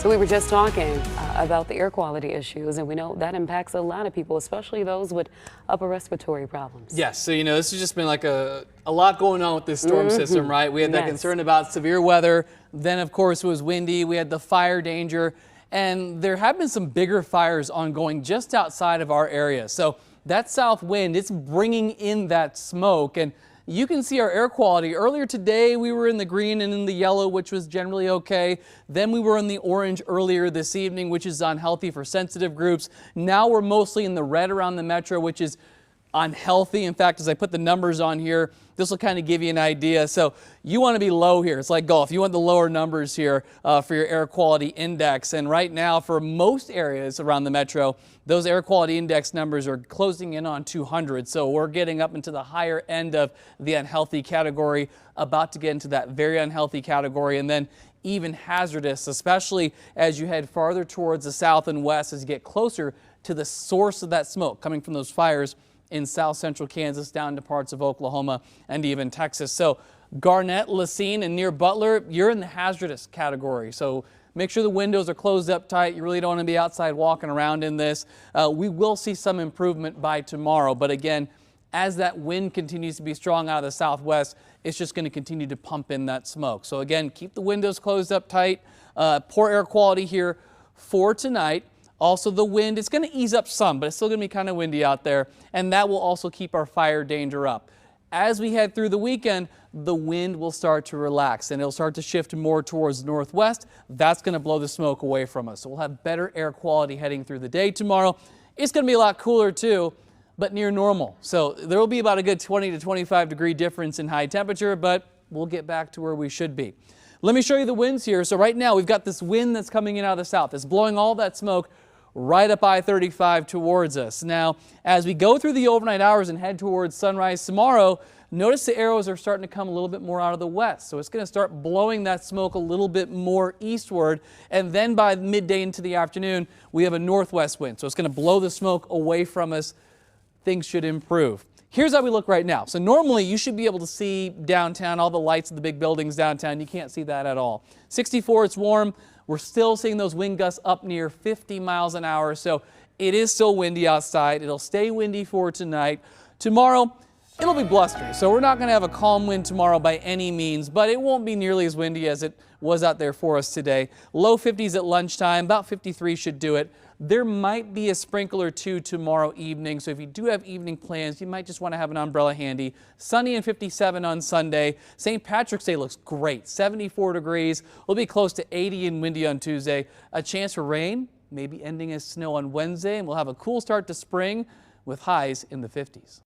So we were just talking about the air quality issues, and we know that impacts a lot of people, especially those with upper respiratory problems. Yes, so this has just been like a lot going on with this storm system, right? We had that concern about severe weather, then of course it was windy, we had the fire danger, and there have been some bigger fires ongoing just outside of our area. So that south wind, it's bringing in that smoke, and you can see our air quality. Earlier today, we were in the green and in the yellow, which was generally okay. Then we were in the orange earlier this evening, which is unhealthy for sensitive groups. Now we're mostly in the red around the metro, which is unhealthy. In fact, as I put the numbers on here, this will kind of give you an idea. So you want to be low here. It's like golf. You want the lower numbers here for your air quality index. And right now, for most areas around the metro, those air quality index numbers are closing in on 200. So we're getting up into the higher end of the unhealthy category, about to get into that very unhealthy category, and then even hazardous, especially as you head farther towards the south and west as you get closer to the source of that smoke coming from those fires in south central Kansas down to parts of Oklahoma and even Texas. So Garnett, Lacine, and near Butler, you're in the hazardous category. So make sure the windows are closed up tight. You really don't want to be outside walking around in this. We will see some improvement by tomorrow. But again, as that wind continues to be strong out of the southwest, it's just going to continue to pump in that smoke. So again, keep the windows closed up tight. Poor air quality here for tonight. Also, the wind, it's going to ease up some, but it's still going to be kind of windy out there, and that will also keep our fire danger up. As we head through the weekend, the wind will start to relax, and it'll start to shift more towards northwest. That's going to blow the smoke away from us. So we'll have better air quality heading through the day tomorrow. It's going to be a lot cooler, too, but near normal. So there will be about a good 20 to 25 degree difference in high temperature, but we'll get back to where we should be. Let me show you the winds here. So right now, we've got this wind that's coming in out of the south. It's blowing all that smoke right up I-35 towards us. Now, as we go through the overnight hours and head towards sunrise tomorrow, notice the arrows are starting to come a little bit more out of the west. So it's going to start blowing that smoke a little bit more eastward. And then by midday into the afternoon, we have a northwest wind. So it's going to blow the smoke away from us. Things should improve. Here's how we look right now. So normally you should be able to see downtown, all the lights of the big buildings downtown. You can't see that at all. 64, it's warm. We're still seeing those wind gusts up near 50 miles an hour. So it is still windy outside. It'll stay windy for tonight. Tomorrow, it'll be blustery. So we're not going to have a calm wind tomorrow by any means, but it won't be nearly as windy as it was out there for us today. Low 50s at lunchtime, about 53 should do it. There might be a sprinkle or two tomorrow evening, so if you do have evening plans, you might just want to have an umbrella handy. Sunny and 57 on Sunday. St. Patrick's Day looks great, 74 degrees. We'll be close to 80 and windy on Tuesday. A chance for rain, maybe ending as snow on Wednesday, and we'll have a cool start to spring with highs in the 50s.